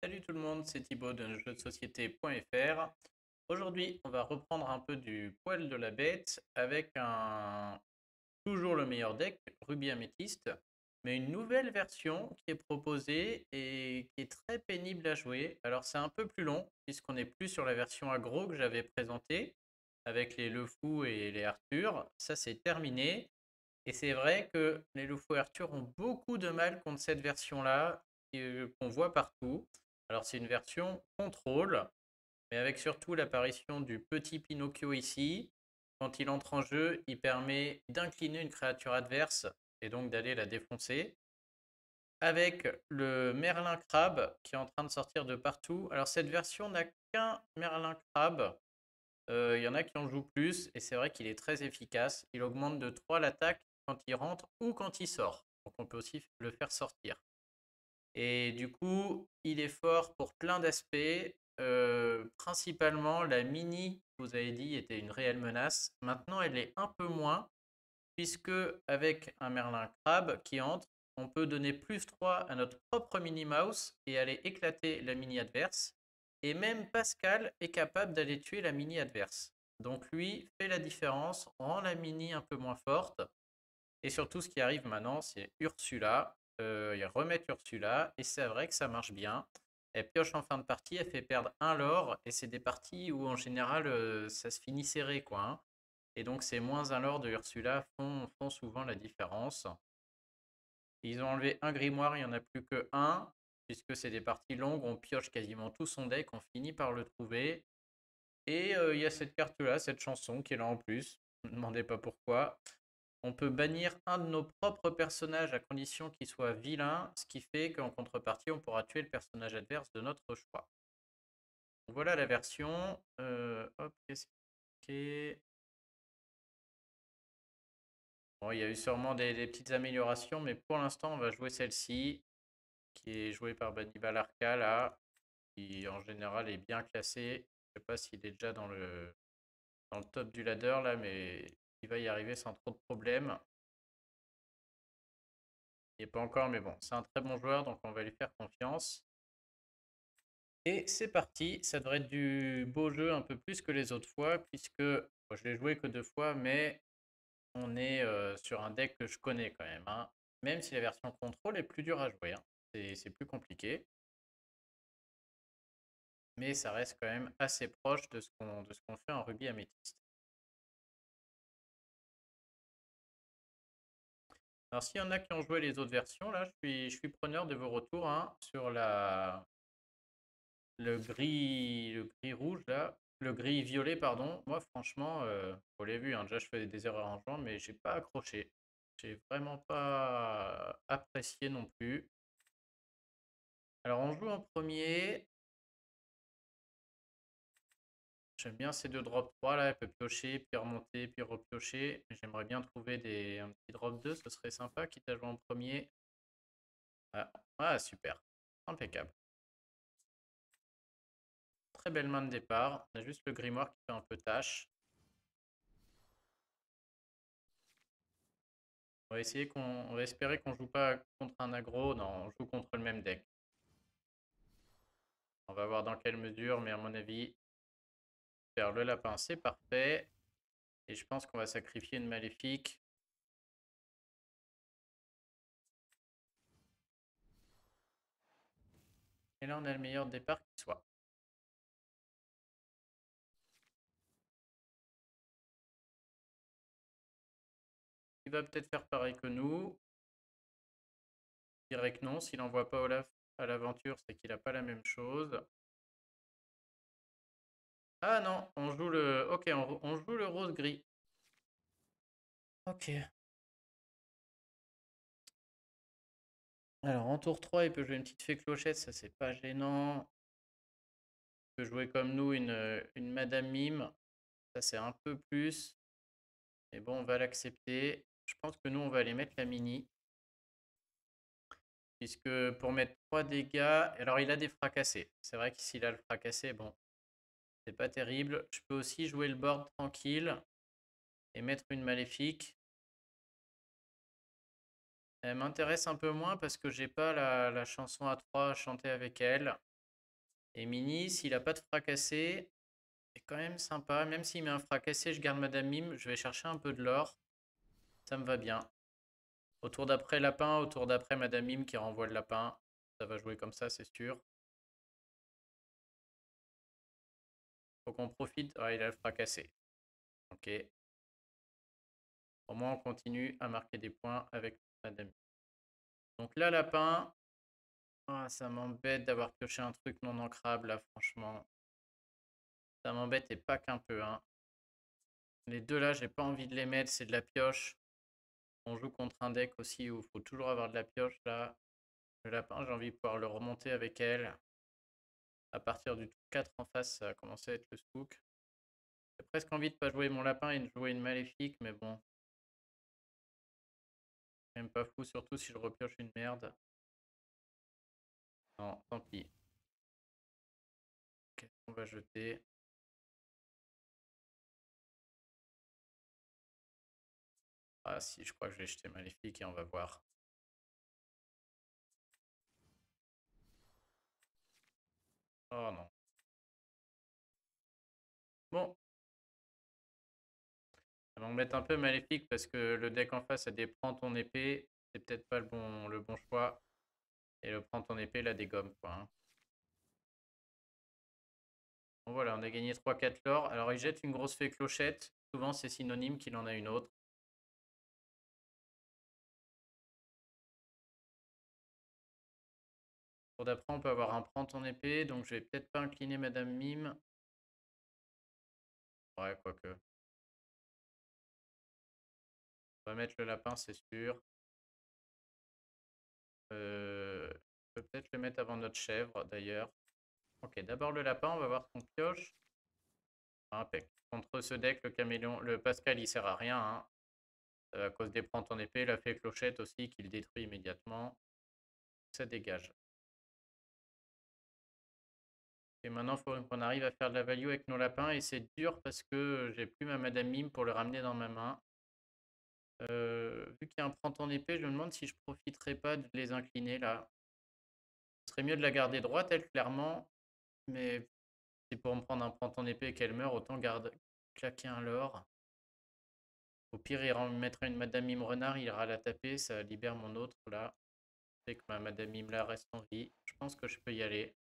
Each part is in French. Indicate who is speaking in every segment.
Speaker 1: Salut tout le monde, c'est Thibaut de jeux de société.fr. Aujourd'hui, on va reprendre un peu du poil de la bête avec toujours le meilleur deck, Ruby Améthyste, mais une nouvelle version qui est proposée et qui est très pénible à jouer. Alors c'est un peu plus long puisqu'on n'est plus sur la version aggro que j'avais présentée avec les Lefou et les Arthur. Ça c'est terminé. Et c'est vrai que les Lufo et Arthur ont beaucoup de mal contre cette version-là qu'on voit partout. Alors c'est une version contrôle, mais avec surtout l'apparition du petit Pinocchio ici. Quand il entre en jeu, il permet d'incliner une créature adverse et donc d'aller la défoncer. Avec le Merlin Crabe qui est en train de sortir de partout. Alors cette version n'a qu'un Merlin Crabe. Il y en a qui en jouent plus et c'est vrai qu'il est très efficace. Il augmente de 3 l'attaque quand il rentre ou quand il sort. Donc on peut aussi le faire sortir. Et du coup, il est fort pour plein d'aspects. Principalement, la mini, vous avez dit, était une réelle menace. Maintenant, elle est un peu moins, puisque avec un Merlin Crabe qui entre, on peut donner plus 3 à notre propre mini mouse et aller éclater la mini adverse. Et même Pascal est capable d'aller tuer la mini adverse. Donc lui fait la différence, rend la mini un peu moins forte. Et surtout, ce qui arrive maintenant, c'est Ursula. Ils remettent Ursula, et c'est vrai que ça marche bien. Elle pioche en fin de partie, elle fait perdre un lore, et c'est des parties où en général ça se finit serré, quoi, hein. Et donc ces moins un lore de Ursula font souvent la différence. Ils ont enlevé un grimoire, il n'y en a plus que un, puisque c'est des parties longues, on pioche quasiment tout son deck, on finit par le trouver. Et il y a cette carte-là, cette chanson qui est là en plus. Ne me demandez pas pourquoi. On peut bannir un de nos propres personnages à condition qu'il soit vilain, ce qui fait qu'en contrepartie, on pourra tuer le personnage adverse de notre choix. Voilà la version. Hop, qu'est-ce qui est... Bon, il y a eu sûrement des petites améliorations, mais pour l'instant, on va jouer celle-ci, qui est jouée par Bannibal Arca, là, qui en général est bien classé. Je sais pas s'il est déjà dans le top du ladder, là, mais il va y arriver sans trop de problèmes. Il n'est pas encore, mais bon, c'est un très bon joueur, donc on va lui faire confiance. Et c'est parti, ça devrait être du beau jeu un peu plus que les autres fois, puisque bon, je l'ai joué que 2 fois, mais on est sur un deck que je connais quand même, hein. Même si la version contrôle est plus dure à jouer, hein. C'est plus compliqué, mais ça reste quand même assez proche de ce qu'on fait en Ruby Améthyste. Alors s'il y en a qui ont joué les autres versions, là, je suis preneur de vos retours, hein, sur le gris rouge là, le gris violet pardon. Moi franchement, vous l'avez vu, hein, déjà je fais des erreurs en jouant, mais j'ai pas accroché. J'ai vraiment pas apprécié non plus. Alors on joue en premier. J'aime bien ces deux drop 3 là, elle peut piocher, puis remonter, puis repiocher. J'aimerais bien trouver un petit drop 2, ce serait sympa, quitte à jouer en premier. Ah, ah, super, impeccable. Très belle main de départ. On a juste le grimoire qui fait un peu tâche. On va espérer qu'on joue pas contre un aggro. Non, on joue contre le même deck. On va voir dans quelle mesure, mais à mon avis, faire le lapin, c'est parfait. Et je pense qu'on va sacrifier une maléfique. Et là, on a le meilleur départ qui soit. Il va peut-être faire pareil que nous. Je dirais que non. S'il n'envoie pas Olaf à l'aventure, c'est qu'il n'a pas la même chose. Ah non, on joue le... Ok, on joue le rose-gris. Ok. Alors, en tour 3, il peut jouer une petite fée clochette, ça c'est pas gênant. Il peut jouer comme nous une Madame Mime, ça c'est un peu plus. Mais bon, on va l'accepter. Je pense que nous, on va aller mettre la mini. Puisque pour mettre 3 dégâts, alors il a des fracassés. C'est vrai que s'il a le fracassé, bon, c'est pas terrible. Je peux aussi jouer le board tranquille et mettre une maléfique. Elle m'intéresse un peu moins parce que j'ai pas la chanson à 3 à chanter avec elle. Et Mini, s'il a pas de fracassé, c'est quand même sympa. Même s'il met un fracassé, je garde Madame Mime. Je vais chercher un peu de l'or. Ça me va bien. Au tour d'après, lapin. Au tour d'après, Madame Mime qui renvoie le lapin. Ça va jouer comme ça, c'est sûr. Faut qu'on profite. Ah, il a le fracassé. Ok. Au moins, on continue à marquer des points avec Madame Mime. Donc là, lapin. Ah, ça m'embête d'avoir pioché un truc non ancrable, là, franchement. Ça m'embête et pas qu'un peu, hein. Les deux là, j'ai pas envie de les mettre, c'est de la pioche. On joue contre un deck aussi où il faut toujours avoir de la pioche là. Le lapin, j'ai envie de pouvoir le remonter avec elle. À partir du tour 4 en face, ça a commencé à être le spook. J'ai presque envie de pas jouer mon lapin et de jouer une maléfique, mais bon. Même pas fou, surtout si je repioche une merde. Non, tant pis. Qu'est-ce qu'on va jeter? Ah si, je crois que je vais jeter maléfique et on va voir. Oh non. Bon, ça m'embête un peu maléfique parce que le deck en face a des prends ton épée. C'est peut-être pas le bon choix. Et le prends ton épée la dégomme quoi, hein. Bon voilà, on a gagné 3-4 l'or. Alors il jette une grosse fée clochette. Souvent c'est synonyme qu'il en a une autre. Pour d'après, on peut avoir un prends ton épée. Donc je vais peut-être pas incliner Madame Mime. Ouais, quoique. On va mettre le lapin, c'est sûr. On peut peut-être le mettre avant notre chèvre d'ailleurs. Ok, d'abord le lapin, on va voir son pioche. Impec. Contre ce deck, le caméléon, le Pascal, il sert à rien, hein. À cause des prends ton épée, la fée clochette aussi, qui le détruit immédiatement. Ça dégage. Et maintenant, il faut qu'on arrive à faire de la value avec nos lapins. Et c'est dur parce que j'ai plus ma Madame Mime pour le ramener dans ma main. Vu qu'il y a un prends ton épée, je me demande si je profiterai pas de les incliner là. Ce serait mieux de la garder droite, elle, clairement. Mais c'est pour me prendre un prends ton épée et qu'elle meurt, autant claquer un leurre. Au pire, il mettra une Madame Mime renard, il ira la taper, ça libère mon autre là. Fait que ma Madame Mime là reste en vie. Je pense que je peux y aller.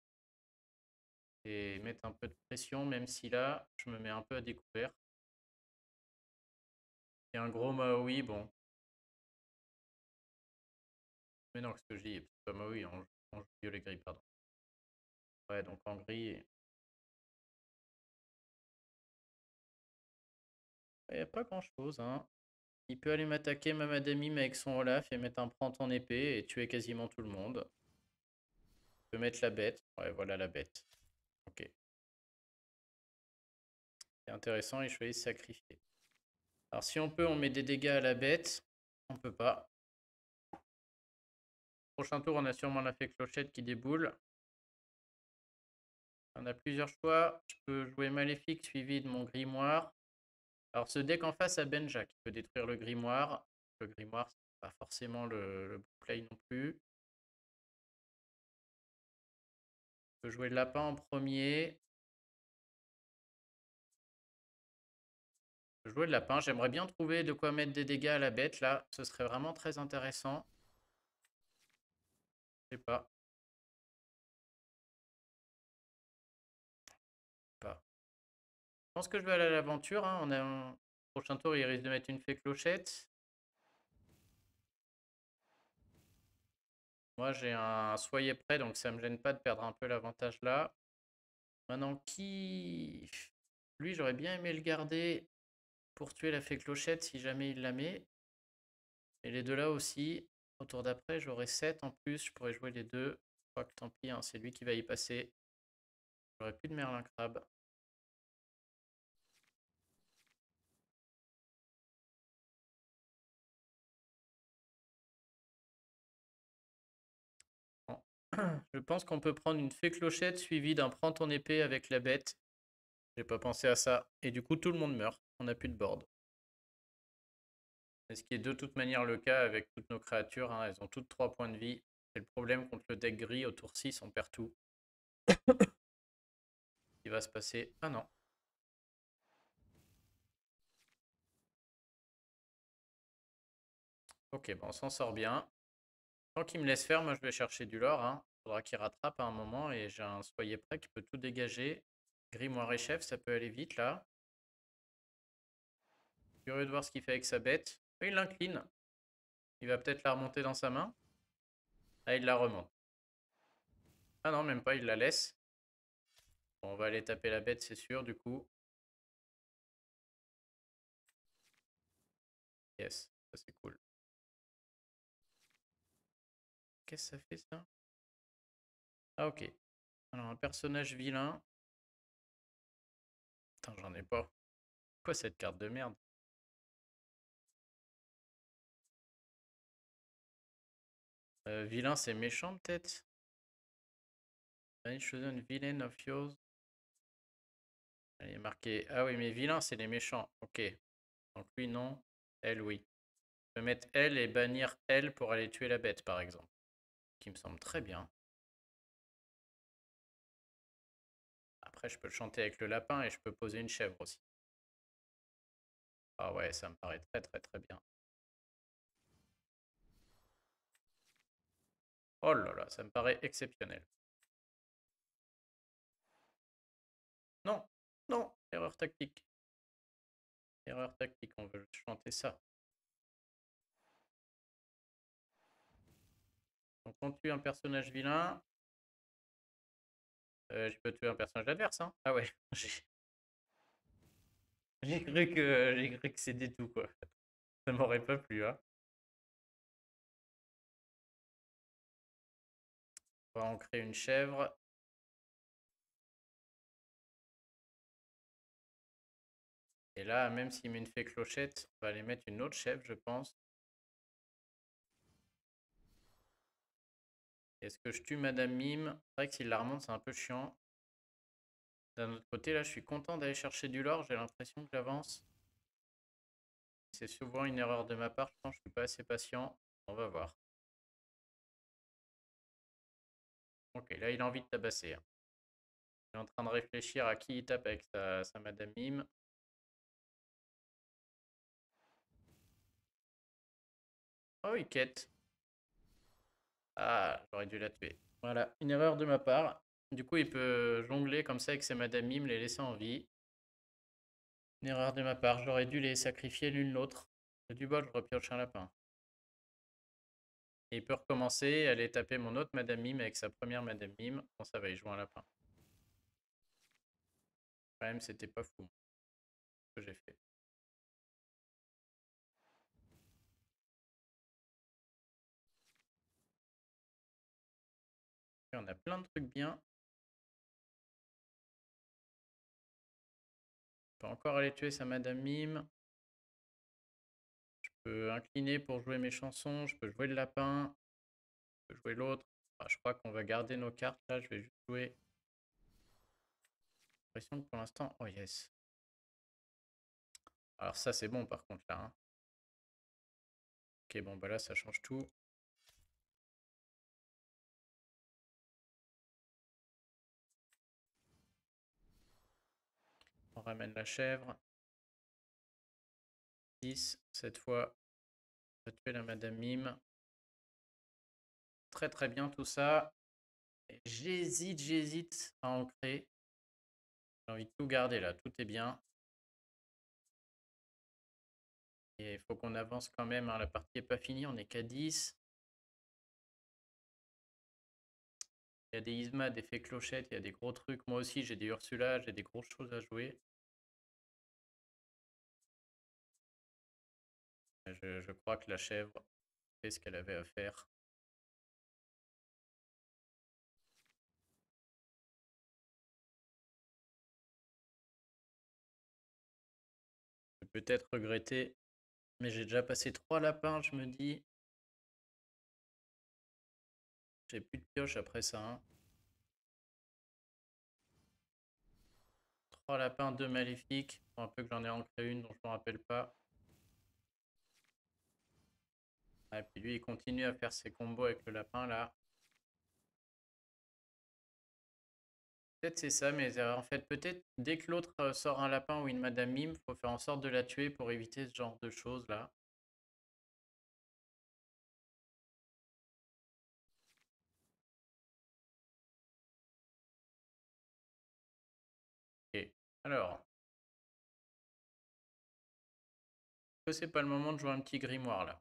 Speaker 1: Et mettre un peu de pression, même si là, je me mets un peu à découvert. Et un gros Maui, bon. Mais non, ce que je dis, c'est pas Maui, on joue violet gris, pardon. Ouais, donc en gris, il n'y a pas grand chose, hein. Il peut aller m'attaquer ma Madame Mime avec son Olaf et mettre un prends ton épée et tuer quasiment tout le monde. Il peut mettre la bête. Ouais, voilà la bête. Ok. C'est intéressant, il choisit de sacrifier. Alors si on peut, on met des dégâts à la bête. On peut pas. Prochain tour, on a sûrement la fée clochette qui déboule. On a plusieurs choix. Je peux jouer maléfique suivi de mon grimoire. Alors ce deck en face a Benja qui peut détruire le grimoire. Le grimoire, c'est pas forcément le bon play non plus. Je peux jouer le lapin en premier. Je peux jouer le lapin. J'aimerais bien trouver de quoi mettre des dégâts à la bête là. Ce serait vraiment très intéressant. Je sais pas. Pas. Je pense que je vais aller à l'aventure, hein. On a un prochain tour, il risque de mettre une fée clochette. Moi, j'ai un soyez prêt, donc ça me gêne pas de perdre un peu l'avantage là. Maintenant, qui... Lui, j'aurais bien aimé le garder pour tuer la fée clochette si jamais il la met. Et les deux là aussi. Au tour d'après, j'aurai 7 en plus. Je pourrais jouer les deux. Je crois que tant pis, hein, c'est lui qui va y passer. J'aurais plus de Merlin Crabe. Bon. Je pense qu'on peut prendre une fée clochette suivie d'un prends ton épée avec la bête. J'ai pas pensé à ça. Et du coup, tout le monde meurt. On n'a plus de board. Ce qui est de toute manière le cas avec toutes nos créatures, hein. Elles ont toutes 3 points de vie. C'est le problème contre le deck gris. Au tour 6, on perd tout. va se passer? Ah non. Ok, bon, on s'en sort bien. Tant qu'il me laisse faire, moi je vais chercher du lore. Hein. Faudra qu'il rattrape à un moment et j'ai un soyez prêt qui peut tout dégager. Grimoire et chef, ça peut aller vite là. Curieux de voir ce qu'il fait avec sa bête. Il l'incline. Il va peut-être la remonter dans sa main. Ah, il la remonte. Ah non, même pas, il la laisse. Bon, on va aller taper la bête, c'est sûr, du coup. Yes, ça c'est cool. Qu'est-ce que ça fait ça? Ah ok. Alors un personnage vilain. Putain, j'en ai pas. Quoi cette carte de merde? Vilain, c'est méchant peut-être? Banish chosen villain of yours. Il est marqué. Ah oui, mais vilain, c'est les méchants. Ok. Donc lui, non. Elle, oui. Je peux mettre elle et bannir elle pour aller tuer la bête, par exemple. Qui me semble très bien. Après, je peux le chanter avec le lapin et je peux poser une chèvre aussi. Ah ouais, ça me paraît très très très bien. Oh là là, ça me paraît exceptionnel. Non, non, erreur tactique. Erreur tactique, on veut chanter ça. Donc on tue un personnage vilain. Je peux tuer un personnage adverse, hein. Ah ouais, j'ai cru que c'était tout, quoi. Ça m'aurait pas plu, hein. On va en créer une chèvre. Et là, même s'il met une fée clochette, on va aller mettre une autre chèvre, je pense. Est-ce que je tue Madame Mime? C'est vrai que s'il la remonte, c'est un peu chiant. D'un autre côté, là, je suis content d'aller chercher du lore. J'ai l'impression que j'avance. C'est souvent une erreur de ma part. Je pense que je suis pas assez patient. On va voir. Ok, là, il a envie de tabasser. Hein. Il est en train de réfléchir à qui il tape avec sa Madame Mime. Oh, il quête. Ah, j'aurais dû la tuer. Voilà, une erreur de ma part. Du coup, il peut jongler comme ça avec ses Madame Mime, les laisser en vie. Une erreur de ma part. J'aurais dû les sacrifier l'une l'autre. C'est du bol, je repioche un lapin. Et il peut recommencer, aller taper mon autre Madame Mime avec sa première Madame Mime. Bon, ça va, il joue un lapin. Quand même, c'était pas fou ce que j'ai fait. Et on a plein de trucs bien. On peut encore aller tuer sa Madame Mime. Je peux incliner pour jouer mes chansons. Je peux jouer le lapin. Je peux jouer l'autre. Ah, je crois qu'on va garder nos cartes là. Je vais juste jouer. J'ai l'impression que pour l'instant. Oh yes. Alors ça c'est bon par contre là. Hein. Ok, bon bah là ça change tout. On ramène la chèvre. 10. Cette fois, on va tuer la Madame Mime. Très très bien tout ça. J'hésite à ancrer. J'ai envie de tout garder là, tout est bien. Et il faut qu'on avance quand même, hein. La partie n'est pas finie, on n'est qu'à 10. Il y a des Isma, des fées clochettes, il y a des gros trucs. Moi aussi, j'ai des Ursula, j'ai des grosses choses à jouer. Je crois que la chèvre fait ce qu'elle avait à faire. Je peux peut-être regretter, mais j'ai déjà passé 3 lapins, je me dis. J'ai plus de pioche après ça. Hein. 3 lapins, 2 maléfiques. Faut un peu que j'en ai ancré une dont je me rappelle pas. Et puis lui, il continue à faire ses combos avec le lapin là. Peut-être c'est ça, mais en fait, peut-être dès que l'autre sort un lapin ou une Madame Mime, faut faire en sorte de la tuer pour éviter ce genre de choses là. Ok. Alors, est-ce que c'est pas le moment de jouer un petit grimoire là?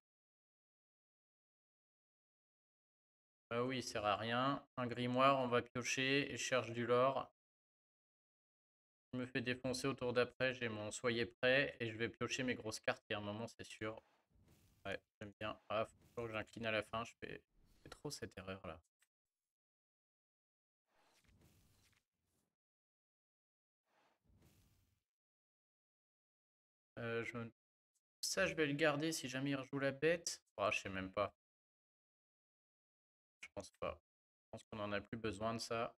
Speaker 1: Bah oui, il sert à rien. Un grimoire, on va piocher et je cherche du lore. Je me fais défoncer au tour d'après, j'ai mon soyez prêt et je vais piocher mes grosses cartes. Il y a un moment, c'est sûr. Ouais, j'aime bien. Ah, faut toujours que j'incline à la fin. Je fais trop cette erreur là. Euh, je... Ça, je vais le garder si jamais il rejoue la bête. Ah, je sais même pas. Je pense pas. Je pense qu'on en a plus besoin de ça.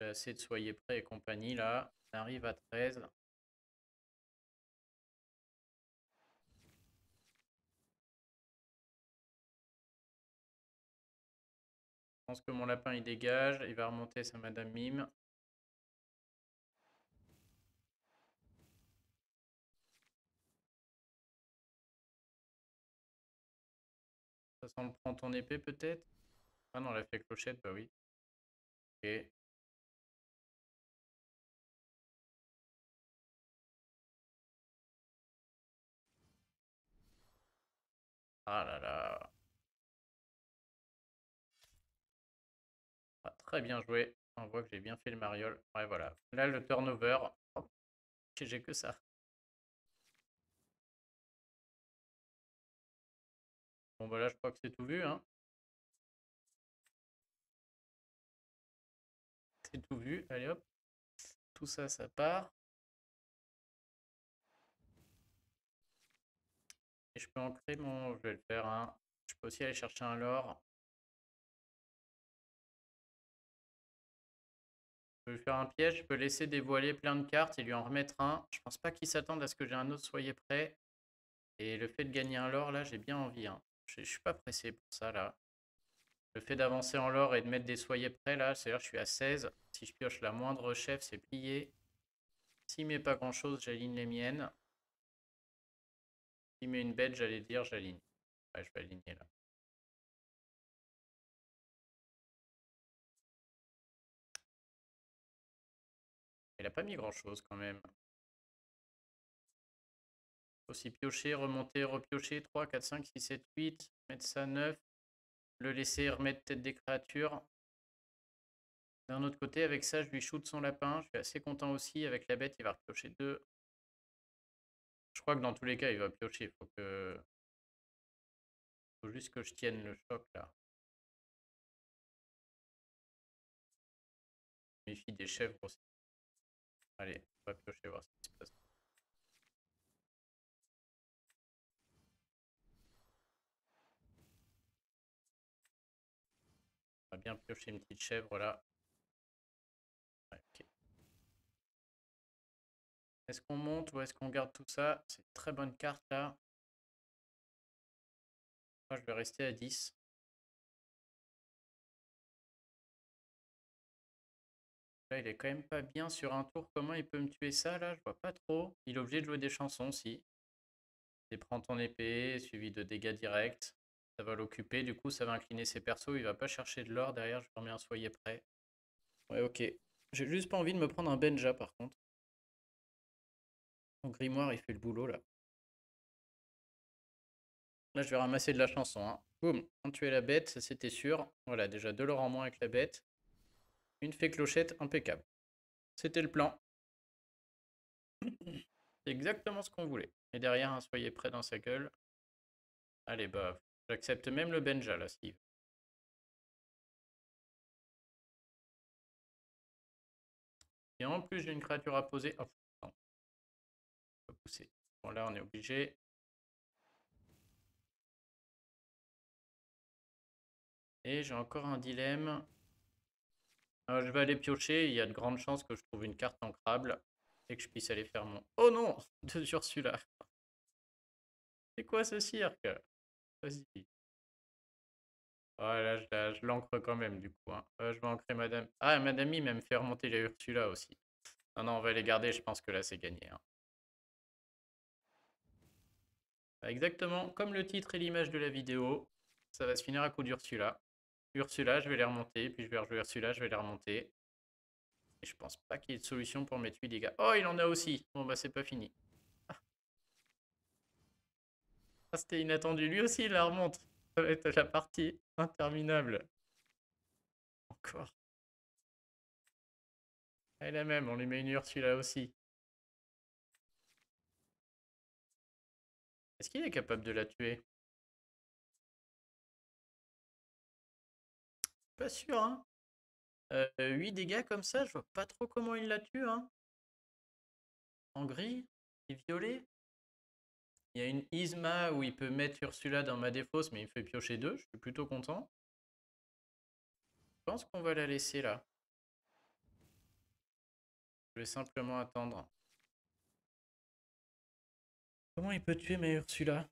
Speaker 1: J'ai assez de soyez prêt et compagnie là. On arrive à 13. Je pense que mon lapin il dégage. Il va remonter sa Madame Mime. Ça sent le prend ton épée peut-être. Ah non, elle a fait clochette, bah oui. Ok. Ah là là. Ah, très bien joué. On voit que j'ai bien fait le mariole. Ouais, voilà. Là, le turnover. Oh, j'ai que ça. Bon, bah là, je crois que c'est tout vu, hein. C'est tout vu. Allez hop. Tout ça, ça part. Et je peux ancrer mon. Je vais le faire, hein. Je peux aussi aller chercher un lore. Je peux lui faire un piège. Je peux laisser dévoiler plein de cartes et lui en remettre un. Je pense pas qu'il s'attende à ce que j'ai un autre soyez prêt. Et le fait de gagner un lore, là, j'ai bien envie, hein. Je suis pas pressé pour ça, là. Le fait d'avancer en lore et de mettre des soyez prêts, là, c'est-à-dire que je suis à 16. Si je pioche la moindre chef, c'est plié. S'il met pas grand-chose, j'aligne les miennes. S'il met une bête, j'allais dire, j'aligne. Ouais, je vais aligner, là. Il a pas mis grand-chose, quand même. Aussi piocher, remonter, repiocher. 3, 4, 5, 6, 7, 8. Mettre ça 9. Le laisser remettre peut-être des créatures. D'un autre côté, avec ça, je lui shoot son lapin. Je suis assez content aussi. Avec la bête, il va repiocher 2. Je crois que dans tous les cas, il va piocher. Faut juste que je tienne le choc, là. Méfie des chèvres aussi. Allez, on va piocher, voir ce qui se passe. On va bien piocher une petite chèvre, là. Ouais, ok. Est-ce qu'on monte ou est-ce qu'on garde tout ça? C'est une très bonne carte, là. Moi, je vais rester à 10. Là, il est quand même pas bien sur un tour. Comment il peut me tuer ça, là? Je vois pas trop. Il est obligé de jouer des chansons, si. Et prends ton épée, suivi de dégâts directs. Ça va l'occuper. Du coup, ça va incliner ses persos. Il va pas chercher de l'or derrière. Je remets un soyez prêt. Ouais, ok. J'ai juste pas envie de me prendre un Benja, par contre. Mon grimoire, il fait le boulot, là. Là, je vais ramasser de la chanson, hein. Boum, on tuait la bête, ça c'était sûr. Voilà, déjà 2 l'or en moins avec la bête. Une fée clochette, impeccable. C'était le plan. C'est exactement ce qu'on voulait. Et derrière, un soyez prêt dans sa gueule. Allez, bah, j'accepte même le Benja, là, Steve. Et en plus, j'ai une créature à poser. Oh, non, pas pousser. Bon, là, on est obligé. Et j'ai encore un dilemme. Je vais aller piocher. Il y a de grandes chances que je trouve une carte ancrable et que je puisse aller faire mon. Oh non! Sur celui-là. C'est quoi ce cirque? Vas-y. Ah, là, je l'ancre quand même, du coup, hein. Je vais ancrer Madame. Ah, Madame Mime, elle me fait remonter la Ursula aussi. Non, non, on va les garder. Je pense que là, c'est gagné, hein. Exactement comme le titre et l'image de la vidéo, ça va se finir à coup d'Ursula. Ursula, je vais les remonter, puis je vais rejouer Ursula, je vais les remonter. Et je pense pas qu'il y ait de solution pour mettre 8 dégâts. Oh, il en a aussi. Bon, bah, c'est pas fini. Ah, c'était inattendu. Lui aussi, il la remonte. Ça va être la partie interminable. Encore. Elle la même, on lui met une Ursula aussi. Est-ce qu'il est capable de la tuer? Pas sûr, hein. 8 dégâts comme ça, je vois pas trop comment il la tue, hein. En gris et violet. Il y a une Isma où il peut mettre Ursula dans ma défausse, mais il me fait piocher 2. Je suis plutôt content. Je pense qu'on va la laisser là. Je vais simplement attendre. Comment il peut tuer ma Ursula?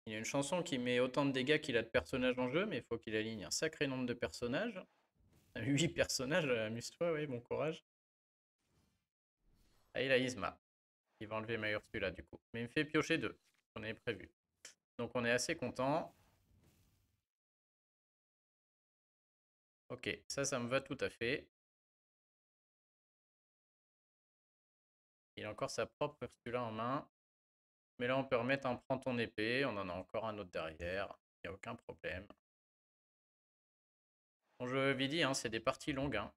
Speaker 1: Il y a une chanson qui met autant de dégâts qu'il a de personnages en jeu, mais il faut qu'il aligne un sacré nombre de personnages. 8 personnages, amuse-toi, oui, bon courage. Ah, il a Isma. Il va enlever ma Ursula du coup. Mais il me fait piocher 2. On avait prévu. Donc on est assez content. Ok, ça me va tout à fait. Il a encore sa propre Ursula en main. Mais là, on peut remettre un prends ton épée. On en a encore un autre derrière. Il n'y a aucun problème. Bon, je lui dis, hein, c'est des parties longues. Hein.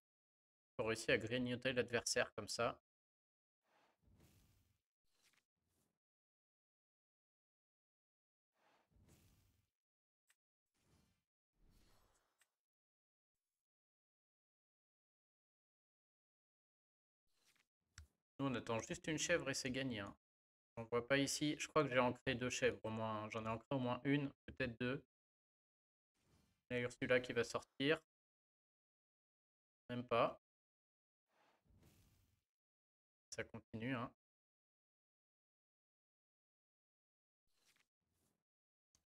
Speaker 1: Faut réussir à grignoter l'adversaire comme ça. Nous, on attend juste une chèvre et c'est gagné. Hein. On ne voit pas ici. Je crois que j'ai ancré 2 chèvres au moins. J'en ai ancré au moins une, peut-être 2. Il y a Ursula qui va sortir. Même pas. Ça continue. Hein.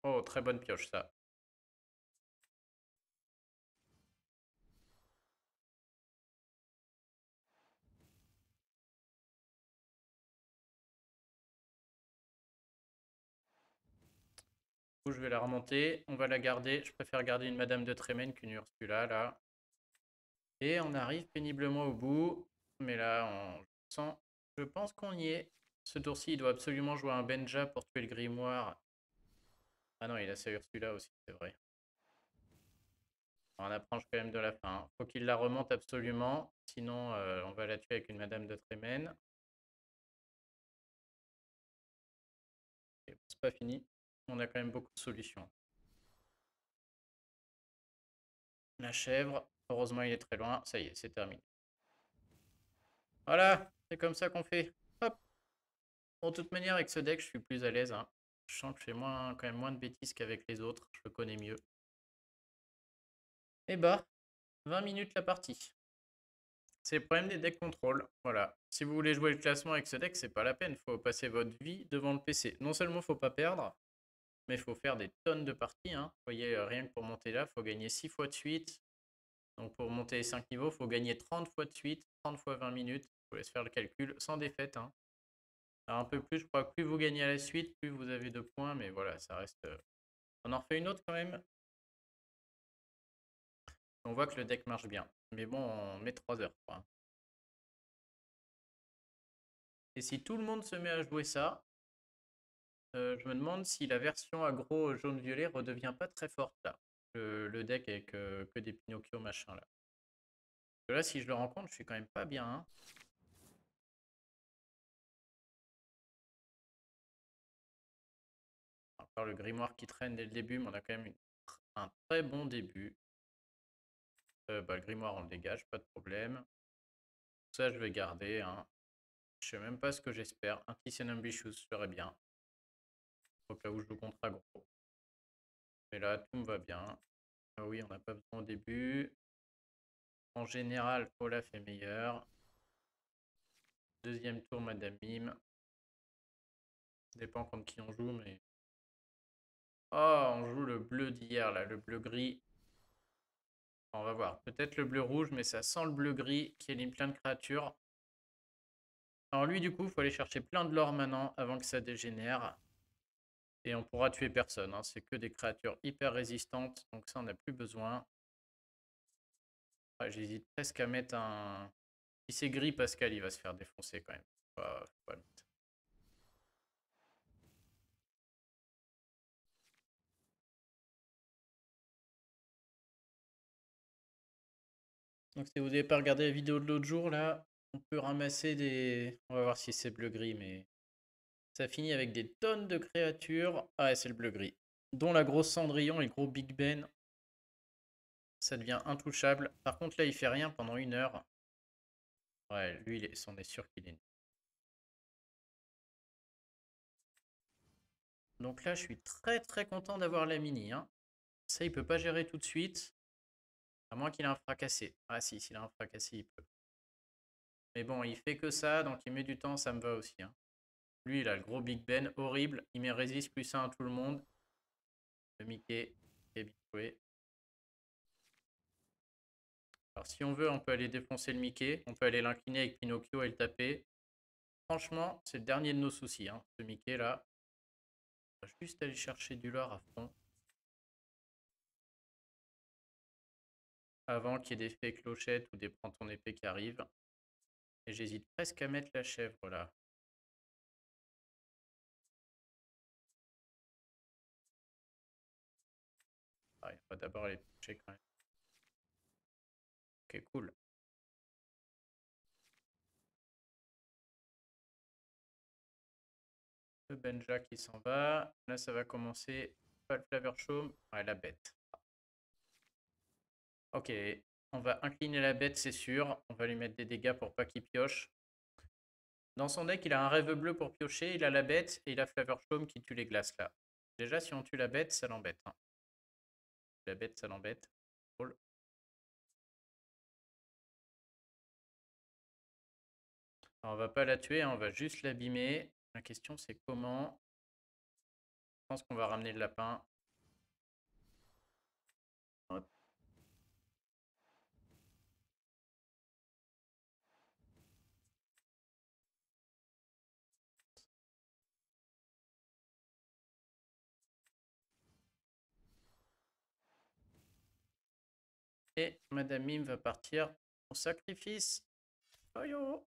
Speaker 1: Oh, très bonne pioche ça. Je vais la remonter. On va la garder. Je préfère garder une Madame de Trémène qu'une Ursula là. Et on arrive péniblement au bout. Mais là, on sent. Je pense qu'on y est. Ce tour-ci, il doit absolument jouer un Benja pour tuer le grimoire. Ah non, il a sa Ursula aussi, c'est vrai. On approche quand même de la fin. Faut qu'il la remonte absolument. Sinon, on va la tuer avec une Madame de Trémène. Et c'est pas fini. On a quand même beaucoup de solutions. La chèvre. Heureusement, il est très loin. Ça y est, c'est terminé. Voilà, c'est comme ça qu'on fait. Hop. Bon, de toute manière, avec ce deck, je suis plus à l'aise. Hein. Je sens que je fais quand même moins de bêtises qu'avec les autres. Je le connais mieux. Et bah, 20 minutes la partie. C'est le problème des decks contrôle. Voilà. Si vous voulez jouer le classement avec ce deck, c'est pas la peine. Faut passer votre vie devant le PC. Non seulement faut pas perdre, mais il faut faire des tonnes de parties. Hein. Vous voyez, rien que pour monter là, il faut gagner 6 fois de suite. Donc pour monter les 5 niveaux, il faut gagner 30 fois de suite, 30 fois 20 minutes. Je vous laisse faire le calcul, sans défaite. Hein. Alors un peu plus, je crois que plus vous gagnez à la suite, plus vous avez de points. Mais voilà, ça reste... On en refait une autre quand même. On voit que le deck marche bien. Mais bon, on met 3 heures, quoi. Et si tout le monde se met à jouer ça, je me demande si la version aggro jaune-violet redevient pas très forte là. Le deck avec que des Pinocchio machin là. Parce que là, si je le rencontre, je suis quand même pas bien. Hein. Encore le grimoire qui traîne dès le début, mais on a quand même un très bon début. Bah, le grimoire, on le dégage, pas de problème. Ça, je vais garder. Hein. Je sais même pas ce que j'espère. Un Titian Ambitious serait bien. Au cas où je joue contre aggro. Mais là, tout me va bien. Ah oui, on n'a pas besoin au début. En général, Olaf est meilleur. Deuxième tour, Madame Mime. Dépend contre qui on joue, mais... Oh, on joue le bleu d'hier, là, le bleu-gris. On va voir. Peut-être le bleu-rouge, mais ça sent le bleu-gris qui élimine plein de créatures. Alors lui, du coup, il faut aller chercher plein de l'or maintenant avant que ça dégénère. Et on pourra tuer personne, hein. C'est que des créatures hyper résistantes, donc ça, on n'a plus besoin. Ouais, j'hésite presque à mettre un... Si c'est gris, Pascal, il va se faire défoncer quand même. Faut pas le mettre. Donc si vous n'avez pas regardé la vidéo de l'autre jour, là, on peut ramasser des... On va voir si c'est bleu-gris, mais... Ça finit avec des tonnes de créatures. Ah ouais, c'est le bleu-gris. Dont la grosse Cendrillon et le gros Big Ben. Ça devient intouchable. Par contre, là, il fait rien pendant 1 heure. Ouais, lui, on est sûr qu'il est nul. Donc là, je suis très très content d'avoir la mini, hein. Ça, il peut pas gérer tout de suite. À moins qu'il ait un fracassé. Ah si, s'il a un fracassé, il peut. Mais bon, il fait que ça, donc il met du temps, ça me va aussi, hein. Lui, il a le gros Big Ben, horrible. Il met résiste plus 1 à tout le monde. Le Mickey, est bien joué. Alors si on veut, on peut aller défoncer le Mickey. On peut aller l'incliner avec Pinocchio et le taper. Franchement, c'est le dernier de nos soucis, hein, ce Mickey là. On va juste aller chercher du lore à fond. Avant qu'il y ait des fées clochettes ou des prends ton épée qui arrivent. Et j'hésite presque à mettre la chèvre là. Ah, il faut d'abord aller toucher quand même. Ok, cool. Le Benja qui s'en va. Là, ça va commencer. Pas le Flavor Show. Ouais, la bête. Ok, on va incliner la bête, c'est sûr. On va lui mettre des dégâts pour pas qu'il pioche. Dans son deck, il a un rêve bleu pour piocher, il a la bête et il a Flavor Chaume qui tue les glaces là. Déjà, si on tue la bête, ça l'embête, hein. La bête, ça l'embête. Cool. Alors, on va pas la tuer, hein, on va juste l'abîmer. La question, c'est comment. Je pense qu'on va ramener le lapin. Hop. Et Madame Mime va partir au sacrifice. Oh yo.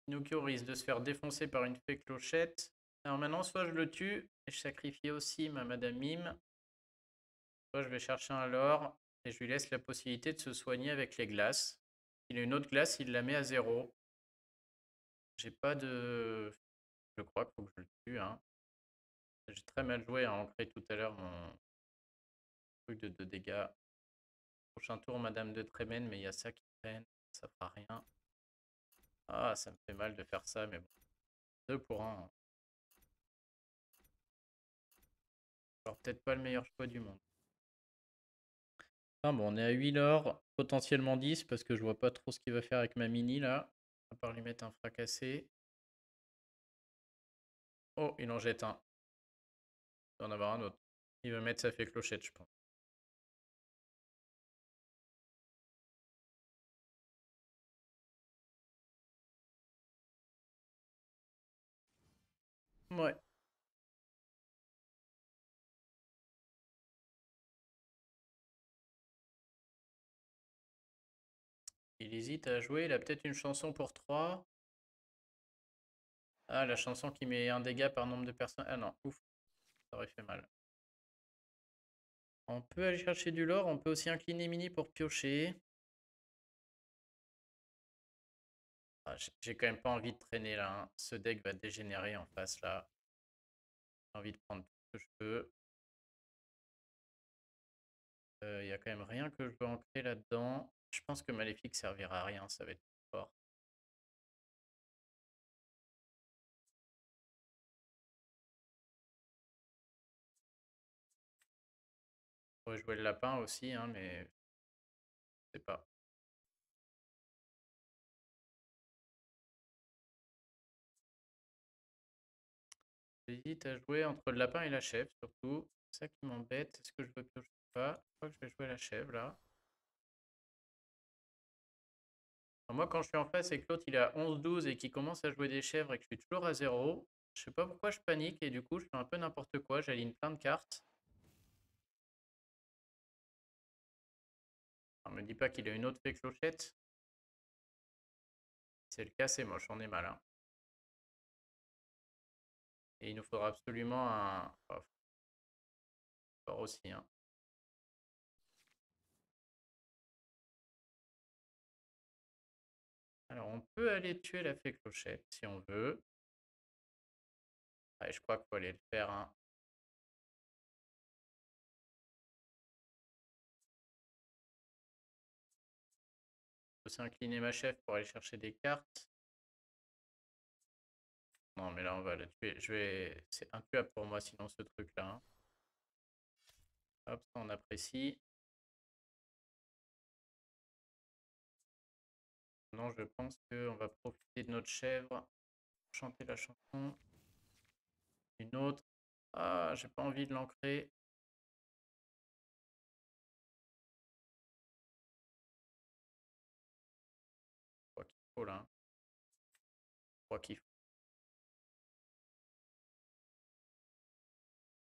Speaker 1: Pinocchio risque de se faire défoncer par une fée clochette. Alors maintenant, soit je le tue et je sacrifie aussi ma Madame Mime, soit je vais chercher un lore et je lui laisse la possibilité de se soigner avec les glaces. Il a une autre glace, il la met à 0. J'ai pas de... Je crois qu'il faut que je le tue, hein. J'ai très mal joué à ancrer tout à l'heure mon truc de dégâts. Prochain tour, Madame de Trémène, mais il y a ça qui traîne. Ça fera rien. Ah, ça me fait mal de faire ça, mais bon. 2 pour 1. Alors peut-être pas le meilleur choix du monde. Ah bon, on est à 8 l'or, potentiellement 10, parce que je vois pas trop ce qu'il va faire avec ma mini là. À part lui mettre un fracassé. Oh, il en jette un. Il va en avoir un autre. Il va mettre sa fée clochette, je pense. Ouais. Il hésite à jouer, il a peut-être une chanson pour 3. Ah, la chanson qui met un dégât par nombre de personnes. Ah non, ouf, ça aurait fait mal. On peut aller chercher du lore, on peut aussi incliner Mini pour piocher. Ah, j'ai quand même pas envie de traîner là, hein. Ce deck va dégénérer en face là. J'ai envie de prendre tout ce que je peux. Il y a quand même rien que je veux ancrer là-dedans. Je pense que Maléfique servira à rien, ça va être fort. Je pourrais jouer le lapin aussi, hein, mais je sais pas. J'hésite à jouer entre le lapin et la chèvre, surtout. C'est ça qui m'embête. Est-ce que je veux piocher ou pas? Je crois que je vais jouer la chèvre, là. Alors, moi, quand je suis en face et que l'autre, il est à 11-12 et qu'il commence à jouer des chèvres et que je suis toujours à 0, je sais pas pourquoi je panique et du coup, je fais un peu n'importe quoi. J'aligne plein de cartes. Alors, me dis pas qu'il a une autre fée clochette. Si c'est le cas, c'est moche. On est mal, hein. Et il nous faudra absolument un... Oh, fort aussi, hein. Alors, on peut aller tuer la fée clochette si on veut. Ouais, je crois qu'il faut aller le faire, hein. Je peux s'incliner ma chef pour aller chercher des cartes. Non, mais là, on va la tuer. C'est intuable pour moi, sinon, ce truc-là, hein. Hop, ça, on apprécie. Non, je pense qu'on va profiter de notre chèvre pour chanter la chanson. Une autre. Ah, j'ai pas envie de l'ancrer. Je crois qu'il faut, là, hein. Je crois qu'il faut.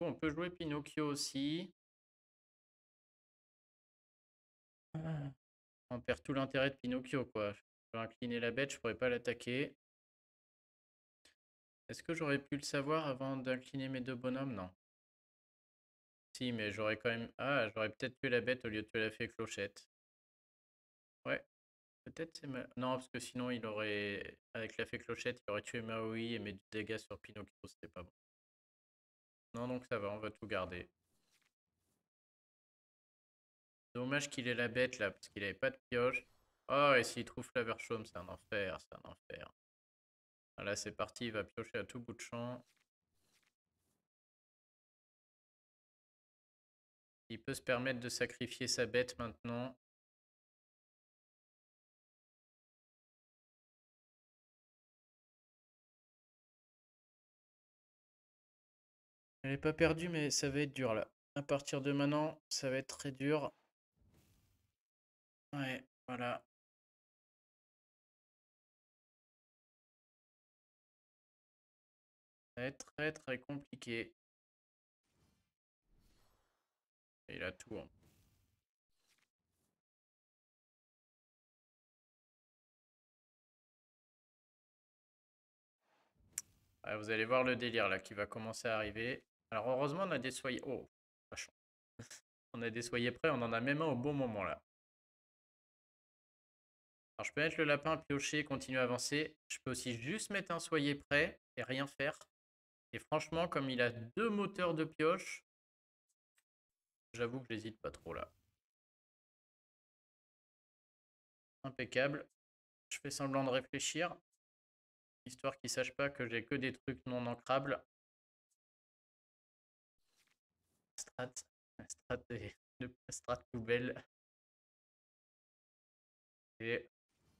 Speaker 1: On peut jouer Pinocchio aussi. Ah. On perd tout l'intérêt de Pinocchio, quoi. Je peux incliner la bête, je pourrais pas l'attaquer. Est-ce que j'aurais pu le savoir avant d'incliner mes deux bonhommes? Non. Si, mais j'aurais quand même... Ah, j'aurais peut-être tué la bête au lieu de tuer la fée clochette. Ouais, peut-être c'est ma... Non, parce que sinon, il aurait... Avec la fée clochette, il aurait tué Maui et mes dégâts sur Pinocchio, c'était pas bon. Non, donc ça va, on va tout garder. Dommage qu'il ait la bête, là, parce qu'il avait pas de pioche. Oh, et s'il trouve Flaverchaume, c'est un enfer, c'est un enfer. Ah, là, c'est parti, il va piocher à tout bout de champ. Il peut se permettre de sacrifier sa bête maintenant. Elle n'est pas perdue, mais ça va être dur là. À partir de maintenant, ça va être très dur. Ouais, voilà. Ça va être très très compliqué. Et il a tout, hein. Ouais, vous allez voir le délire là qui va commencer à arriver. Alors heureusement, on a des soyez... Oh, vachement. On a des soyez prêts, on en a même un au bon moment là. Alors je peux mettre le lapin à piocher, continuer à avancer. Je peux aussi juste mettre un soyez prêt et rien faire. Et franchement, comme il a deux moteurs de pioche, j'avoue que j'hésite pas trop là. Impeccable. Je fais semblant de réfléchir, histoire qu'ils sachent pas que j'ai que des trucs non ancrables. Strat, strat, strat poubelle. Et,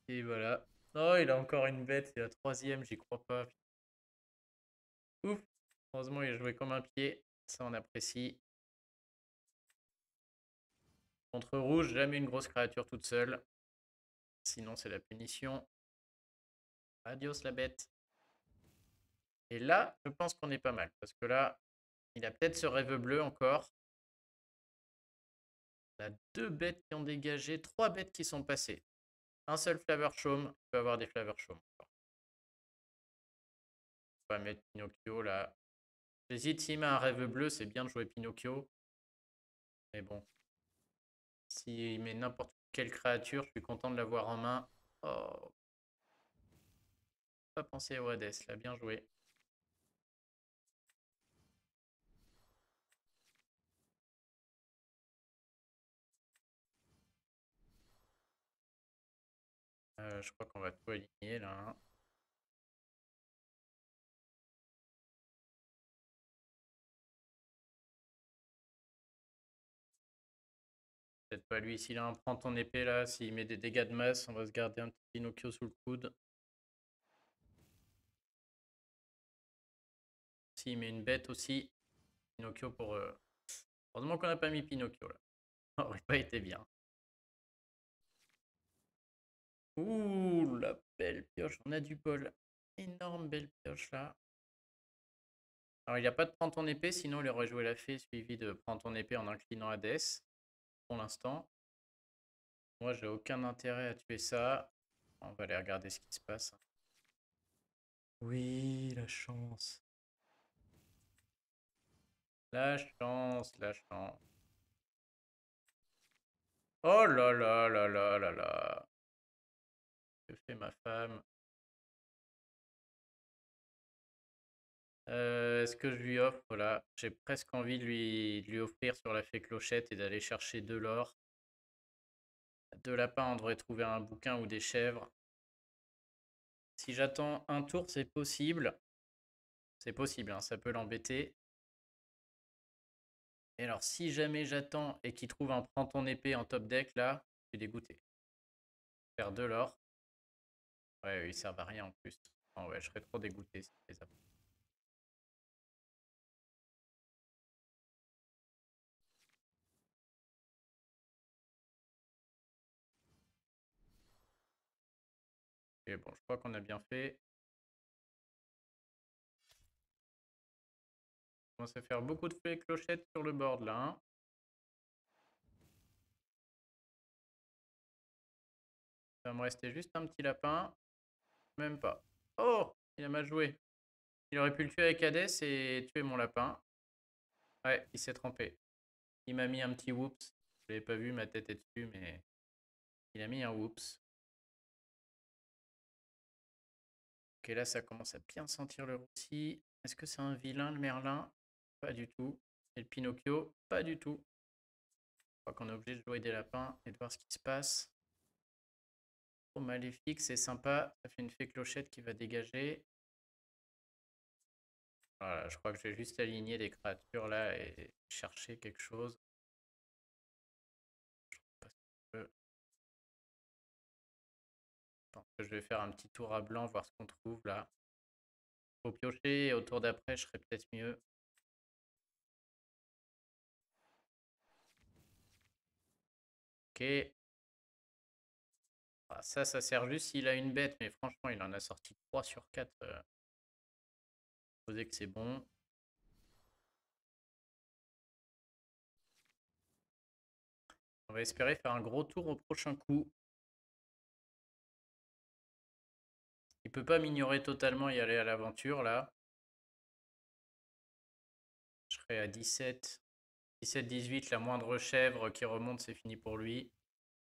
Speaker 1: et voilà. Oh, il a encore une bête, c'est la troisième, j'y crois pas. Ouf, heureusement il a joué comme un pied, ça on apprécie. Contre rouge, jamais une grosse créature toute seule, sinon c'est la punition. Adios la bête. Et là, je pense qu'on est pas mal, parce que là, il a peut-être ce rêve bleu encore. On a deux bêtes qui ont dégagé, trois bêtes qui sont passées. Un seul Flaverchaume, il peut avoir des Flaverchaumes. On va mettre Pinocchio là. J'hésite, s'il met un rêve bleu, c'est bien de jouer Pinocchio. Mais bon, s'il met n'importe quelle créature, je suis content de l'avoir en main. Oh, pas pensé à Hades, là, bien joué. Je crois qu'on va tout aligner là, hein. Peut-être pas lui, s'il a un prend ton épée là, s'il met des dégâts de masse, on va se garder un petit Pinocchio sous le coude. S'il met une bête aussi, Pinocchio pour... Heureusement qu'on n'a pas mis Pinocchio là. Ça aurait pas été bien. Ouh, la belle pioche, on a du bol. Énorme belle pioche là. Alors il n'y a pas de prends ton épée, sinon il aurait joué la fée suivi de prends ton épée en inclinant Hadès. Pour l'instant. Moi j'ai aucun intérêt à tuer ça. On va aller regarder ce qui se passe. Oui, la chance. La chance, la chance. Oh là là là là là là. Que fait ma femme? Est-ce que je lui offre? Voilà, j'ai presque envie de lui offrir sur la fée clochette et d'aller chercher de l'or. Deux lapins, on devrait trouver un bouquin ou des chèvres. Si j'attends un tour, c'est possible. C'est possible, hein, ça peut l'embêter. Et alors, si jamais j'attends et qu'il trouve un prends ton épée en top deck, là, je suis dégoûté. Faire de l'or. Ouais, ils servent à rien en plus. Oh ouais, je serais trop dégoûté si je les apprends. Et bon, je crois qu'on a bien fait. On commence à faire beaucoup de fées clochettes sur le board là. Hein. Ça va me restait juste un petit lapin. Même pas. Oh, il a mal joué. Il aurait pu le tuer avec Hades et tuer mon lapin. Ouais, il s'est trompé. Il m'a mis un petit whoops. Je l'avais pas vu, ma tête est dessus, mais il a mis un whoops. Ok, là, ça commence à bien sentir le roussi. Est-ce que c'est un vilain, le Merlin? Pas du tout. Et le Pinocchio? Pas du tout. Je crois qu'on est obligé de jouer des lapins et de voir ce qui se passe. Oh, maléfique, c'est sympa. Ça fait une fée clochette qui va dégager. Voilà, je crois que je vais juste aligner les créatures là et chercher quelque chose. Je pense que je vais faire un petit tour à blanc, voir ce qu'on trouve là. Faut piocher et au tour d'après, je serai peut-être mieux. Ok. Ah, ça sert juste s'il a une bête, mais franchement, il en a sorti 3 sur 4. Supposer que c'est bon. On va espérer faire un gros tour au prochain coup. Il peut pas m'ignorer totalement et aller à l'aventure là. Je serai à 17. 17-18, la moindre chèvre qui remonte, c'est fini pour lui.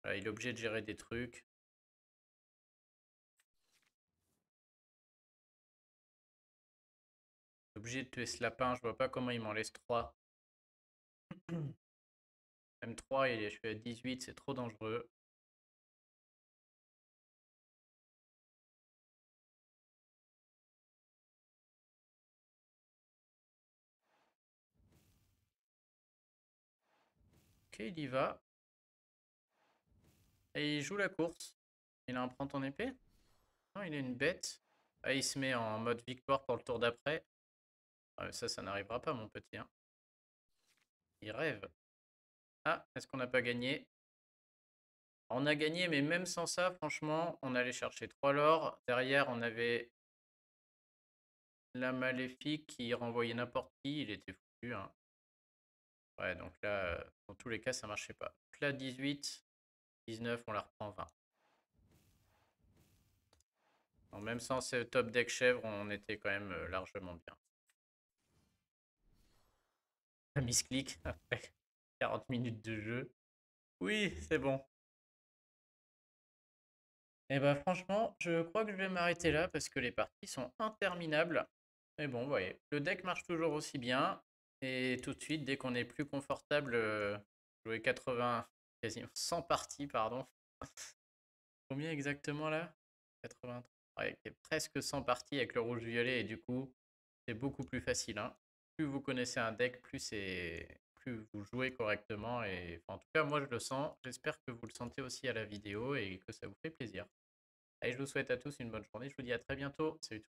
Speaker 1: Voilà, il est obligé de gérer des trucs. Il est obligé de tuer ce lapin, je vois pas comment il m'en laisse 3. Même 3, je suis à 18, c'est trop dangereux. Ok, il y va. Et il joue la course. Il a un prend ton épée? Non, il a une bête. Ah, il se met en mode victoire pour le tour d'après. Ah, ça n'arrivera pas, mon petit. Hein. Il rêve. Ah, est-ce qu'on n'a pas gagné? On a gagné, mais même sans ça, franchement, on allait chercher 3 l'or. Derrière, on avait la maléfique qui renvoyait n'importe qui. Il était foutu. Hein. Ouais, donc là, dans tous les cas, ça marchait pas. Donc là, 18, 19, on la reprend 20. Donc même sans ce top deck chèvre, on était quand même largement bien. La misclick après 40 minutes de jeu. Oui, c'est bon. Et bah franchement, je crois que je vais m'arrêter là parce que les parties sont interminables. Mais bon, vous voyez, le deck marche toujours aussi bien. Et tout de suite, dès qu'on est plus confortable, jouer 80, quasiment 100 parties, pardon. Combien exactement là? 80. Ouais, presque 100 parties avec le rouge-violet et du coup, c'est beaucoup plus facile. Hein. Plus vous connaissez un deck, plus vous jouez correctement. Et enfin, en tout cas, moi je le sens. J'espère que vous le sentez aussi à la vidéo et que ça vous fait plaisir. Allez, je vous souhaite à tous une bonne journée. Je vous dis à très bientôt. Salut.